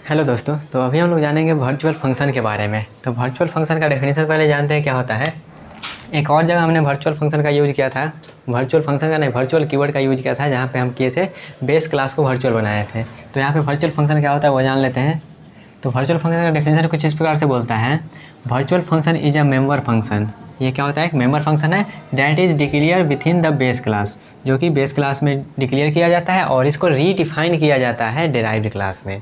Hello दोस्तों, तो अभी हम लोग जानेंगे वर्चुअल फंक्शन के बारे में। तो वर्चुअल फंक्शन का डेफिनेशन पहले जानते हैं क्या होता है। एक और जगह हमने वर्चुअल फंक्शन का यूज़ किया था, वर्चुअल फंक्शन का नहीं, वर्चुअल कीवर्ड का यूज़ किया था, जहाँ पे हम किए थे बेस क्लास को वर्चुअल बनाए थे। तो यहाँ पे वर्चुअल फंक्शन क्या होता है वो जान लेते हैं। तो वर्चुअल फंक्शन का डेफिनेशन कुछ इस प्रकार से बोलता है, virtual function is a member function. ये क्या होता है, एक मेंबर फंक्शन है that is declare with in the base class, जो कि बेस क्लास में डिक्लेयर किया जाता है और इसको रीडिफाइन किया जाता है डिराइव्ड क्लास में।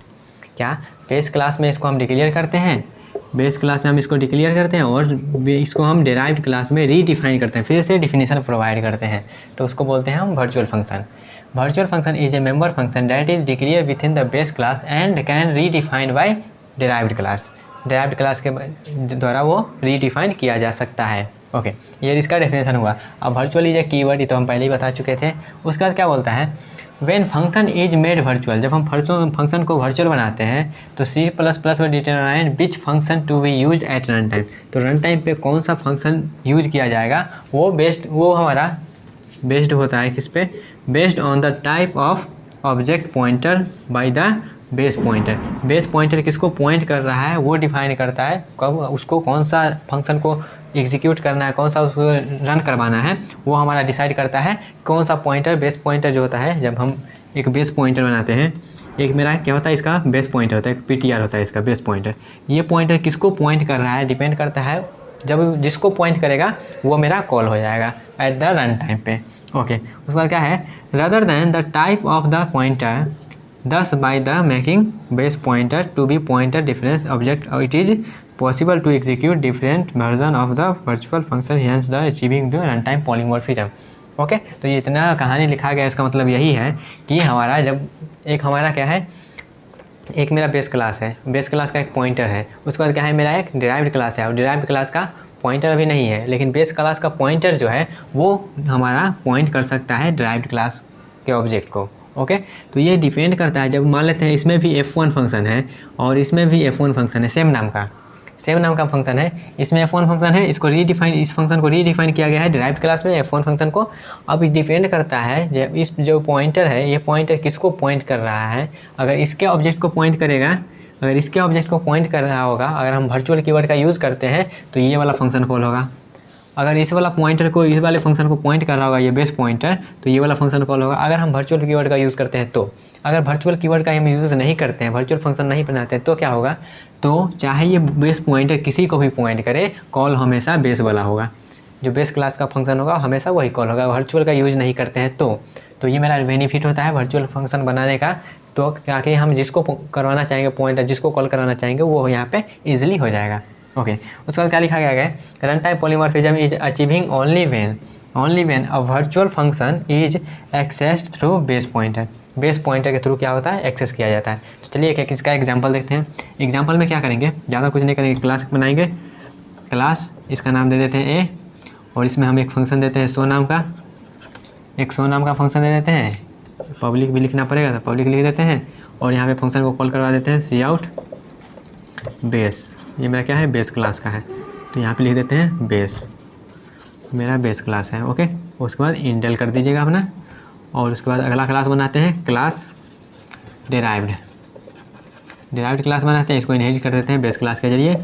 क्या बेस क्लास में इसको हम डिक्लेयर करते हैं, बेस क्लास में हम इसको डिक्लेयर करते हैं और इसको हम डिराइव्ड क्लास में रीडिफाइन करते हैं, फिर से डिफिनीशन प्रोवाइड करते हैं। तो उसको बोलते हैं हम virtual function. Virtual function is a member function that is declare within the base class and can redefined by derived class. Derived class के द्वारा वो रीडिफाइन किया जा सकता है। ओके, ये इसका डेफिनेशन हुआ। अब वर्चुअल इज ए कीवर्ड, ये तो हम पहले ही बता चुके थे। उसके बाद क्या बोलता है, when function is made virtual, जब हम फंक्शन को वर्चुअल बनाते हैं तो C++ में determine which function to be use at run time. तो रन टाइम पे कौन सा फंक्शन यूज किया जाएगा वो हमारा बेस्ड होता है किस पे, based on the type of object pointer by the base pointer. Base pointer किसको पॉइंट कर रहा है वो डिफाइन करता है कब उसको कौन सा फंक्शन को एग्जीक्यूट करना है, कौन सा उसको रन करवाना है, वो हमारा डिसाइड करता है कौन सा पॉइंटर। बेस पॉइंटर जो होता है, जब हम एक बेस पॉइंटर बनाते हैं, एक मेरा क्या होता है, इसका बेस पॉइंटर होता है, एक PTR होता है इसका बेस पॉइंटर। ये पॉइंटर किसको पॉइंट कर रहा है डिपेंड करता है, जब जिसको पॉइंट करेगा वो मेरा कॉल हो जाएगा एट द रन टाइम पे। ओके, उसके बाद क्या है, rather than the type of the pointer thus by the making base pointer to be pointer difference object it is possible to execute different version of the virtual function hence the achieving the runtime polymorphism। Okay, तो ये इतना कहानी लिखा गया, इसका मतलब यही है कि हमारा जब एक हमारा क्या है, एक मेरा बेस क्लास है, बेस क्लास का एक पॉइंटर है, उसके बाद क्या है मेरा एक डिराइव्ड क्लास है और डिराइव्ड क्लास का पॉइंटर अभी नहीं है, लेकिन बेस क्लास का पॉइंटर जो है वो हमारा पॉइंट कर सकता है डिराइव्ड क्लास के ऑब्जेक्ट को। ओके, तो ये डिपेंड करता है, जब मान लेते हैं इसमें भी F1 फंक्शन है और इसमें भी F1 फंक्शन है, सेम नाम का फंक्शन है, इसमें F1 फंक्शन है, इसको रीडिफाइन, इस फंक्शन को रीडिफाइन किया गया है डिराइव्ड क्लास में F1 फंक्शन को। अब डिपेंड करता है जब इस जो पॉइंटर है, ये पॉइंटर किसको पॉइंट कर रहा है। अगर इसके ऑब्जेक्ट को पॉइंट करेगा, अगर इसके ऑब्जेक्ट को पॉइंट कर रहा होगा, अगर हम वर्चुअल कीवर्ड का यूज़ करते हैं तो ये वाला फंक्शन कॉल होगा। अगर इस वाला पॉइंटर को, इस वाले फंक्शन को पॉइंट कर रहा होगा ये बेस पॉइंटर, तो ये वाला फंक्शन कॉल होगा। अगर हम वर्चुअल कीवर्ड का यूज़ करते हैं तो, अगर वर्चुअल कीवर्ड का हम यूज़ नहीं करते हैं, वर्चुअल फंक्शन नहीं बनाते हैं, तो क्या होगा, तो चाहे ये बेस पॉइंटर किसी को भी पॉइंट करे, कॉल हमेशा बेस वाला होगा। जो बेस क्लास का फंक्शन होगा हमेशा वही कॉल होगा, वर्चुअल का यूज़ नहीं करते हैं तो ये मेरा बेनिफिट होता है वर्चुअल फंक्शन बनाने का। तो ताकि हम जिसको करवाना चाहेंगे पॉइंटर, जिसको कॉल कराना चाहेंगे वो यहाँ पे ईजिली हो जाएगा। ओके, उसके बाद क्या लिखा गया है, run time polymorphism is achieving only when a virtual function is accessed through base pointer. Base pointer के थ्रू क्या होता है, एक्सेस किया जाता है। तो चलिए एक इसका एग्जांपल देखते हैं। एग्जांपल में क्या करेंगे, ज़्यादा कुछ नहीं करेंगे, क्लास बनाएंगे, क्लास इसका नाम दे देते हैं A, और इसमें हम एक फंक्शन देते हैं शो नाम का, एक शो नाम का फंक्शन दे देते हैं, पब्लिक भी लिखना पड़ेगा तो पब्लिक लिख देते हैं, और यहाँ पे फंक्शन को कॉल करवा देते हैं cout बेस। ये मेरा क्या है, बेस क्लास का है, तो यहाँ पे लिख देते हैं बेस, मेरा बेस क्लास है। ओके, उसके बाद इंडेल कर दीजिएगा अपना, और उसके बाद अगला क्लास बनाते हैं क्लास डिराइव्ड क्लास बनाते हैं, इसको इनहेरिट कर देते हैं बेस क्लास के जरिए।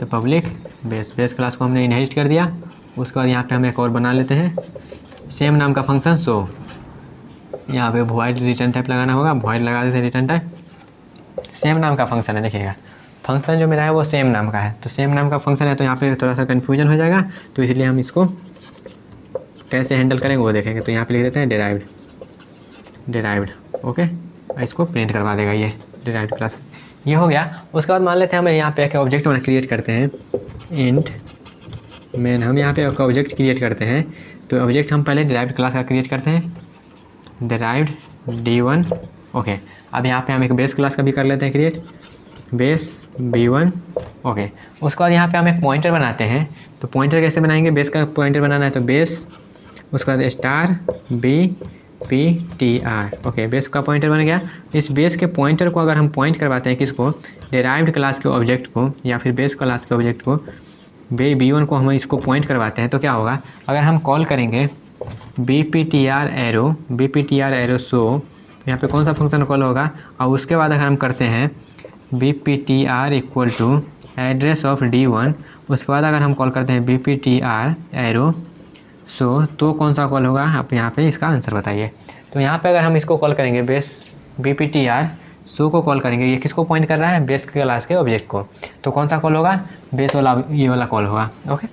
तो पब्लिक बेस क्लास को हमने इनहेरिट कर दिया। उसके बाद यहाँ पे हम एक और बना लेते हैं सेम नाम का फंक्शन शो, यहाँ पे वॉइड रिटर्न टाइप लगाना होगा, वॉइड लगा देते हैं रिटर्न टाइप, सेम नाम का फंक्शन है। देखिएगा फंक्शन जो मेरा है वो सेम नाम का है, तो सेम नाम का फंक्शन है तो यहाँ पे थोड़ा सा कन्फ्यूजन हो जाएगा, तो इसलिए हम इसको कैसे हैंडल करेंगे वो देखेंगे। तो यहाँ पे लिख देते हैं डिराइव्ड। ओके, इसको प्रिंट करवा देगा ये डिराइव्ड क्लास, ये हो गया। उसके बाद मान लेते हैं हम यहाँ पे एक ऑब्जेक्ट क्रिएट करते हैं, इंट मेन, हम यहाँ पे एक ऑब्जेक्ट क्रिएट करते हैं। तो ऑब्जेक्ट हम पहले डिराइव्ड क्लास का क्रिएट करते हैं, डिराइव्ड D1। ओके, अब यहाँ पे हम एक बेस क्लास का भी कर लेते हैं क्रिएट, बेस B1। ओके, उसके बाद यहाँ पे हम एक पॉइंटर बनाते हैं। तो पॉइंटर कैसे बनाएंगे, बेस का पॉइंटर बनाना है तो बेस, उसके बाद स्टार BPTR। ओके, बेस का पॉइंटर बन गया। इस बेस के पॉइंटर को अगर हम पॉइंट करवाते हैं किसको, डिराइव्ड क्लास के ऑब्जेक्ट को या फिर बेस क्लास के ऑब्जेक्ट को, B1 को हम इसको पॉइंट करवाते हैं, तो क्या होगा, अगर हम कॉल करेंगे BPTR एरो शो, तो यहाँ पे कौन सा फंक्शन कॉल होगा, और उसके बाद अगर हम करते हैं BPTR equal to address of D1, उसके बाद अगर हम कॉल करते हैं BPTR एरो सो, तो कौन सा कॉल होगा आप यहाँ पे इसका आंसर बताइए। तो यहाँ पे अगर हम इसको कॉल करेंगे बेस BPTR सो को कॉल करेंगे, ये किसको पॉइंट कर रहा है, बेस क्लास के ऑब्जेक्ट को, तो कौन सा कॉल होगा, बेस वाला, ये वाला कॉल होगा। ओके,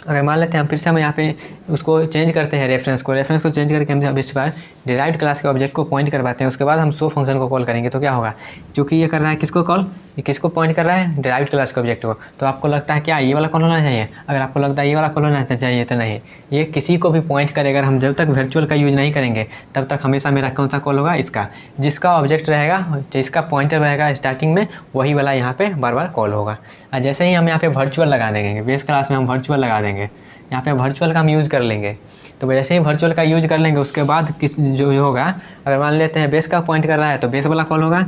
अगर मान लेते हैं हम फिर से हम यहाँ पे उसको चेंज करते हैं, रेफरेंस को चेंज करके हम इस बार डिराइव्ड क्लास के ऑब्जेक्ट को पॉइंट करवाते हैं, उसके बाद हम सो फंक्शन को कॉल करेंगे तो क्या होगा, क्योंकि ये कर रहा है किसको कॉल, ये किसको पॉइंट कर रहा है, डिराइव्ड क्लास के ऑब्जेक्ट को, तो आपको लगता है क्या ये वाला कॉल होना चाहिए, अगर आपको लगता है ये वाला कॉल होना चाहिए तो नहीं, ये किसी को भी पॉइंट करेगा। हम जब तक वर्चुअल का यूज़ नहीं करेंगे तब तक हमेशा मेरा कौन सा कॉल होगा, इसका, जिसका ऑब्जेक्ट रहेगा, जिसका पॉइंटर रहेगा स्टार्टिंग में, वही वाला यहाँ पे बार बार कॉल होगा। और जैसे ही हम यहाँ पे वर्चुअल लगा देंगे, बेस क्लास में हम वर्चुअल लगा देंगे, यहाँ पे वर्चुअल का हम यूज़ कर लेंगे, तो जैसे ही वर्चुअल का यूज़ कर लेंगे उसके बाद किस जो होगा, अगर मान लेते हैं बेस का पॉइंट कर रहा है तो बेस वाला कॉल होगा,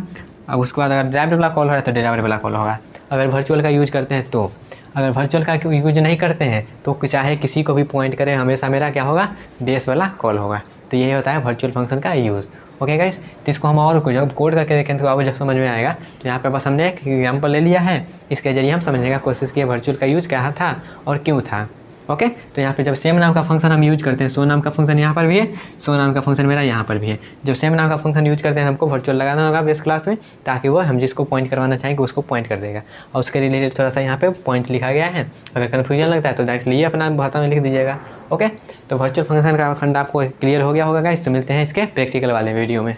अब उसके बाद अगर डिराइव्ड वाला कॉल हो रहा है तो डिराइव्ड वाला कॉल होगा। अगर वर्चुअल का यूज़ करते हैं तो, अगर वर्चुअल का यूज नहीं करते हैं तो चाहे किसी को भी पॉइंट करें, हमेशा मेरा क्या होगा, बेस वाला कॉल होगा। तो यही होता है वर्चुअल फंक्शन का यूज़। ओके गाइस, तो इसको हम और जब कोड करके देखें तो आपको जब समझ में आएगा। तो यहाँ पे बस हमने एक एग्जाम्पल ले लिया है, इसके जरिए हम समझने का कोशिश किए वर्चुअल का यूज़ क्या था और क्यों था। ओके, तो यहाँ पे जब सेम नाम का फंक्शन हम यूज करते हैं, सो नाम का फंक्शन यहाँ पर भी है, सो नाम का फंक्शन मेरा यहाँ पर भी है। जब सेम नाम का फंक्शन यूज करते हैं हमको वर्चुअल लगाना होगा बेस क्लास में, ताकि वो हम जिसको पॉइंट करवाना चाहेंगे उसको पॉइंट कर देगा। और उसके रिलेटेड थोड़ा सा यहाँ पे पॉइंट लिखा गया है, अगर कन्फ्यूजन लगता है तो डायरेक्टली ये अपना भाषा में लिख दीजिएगा। ओके, तो वर्चुअल फंक्शन का खंड आपको क्लियर हो गया होगा गाइस। तो मिलते हैं इसके प्रैक्टिकल वाले वीडियो में।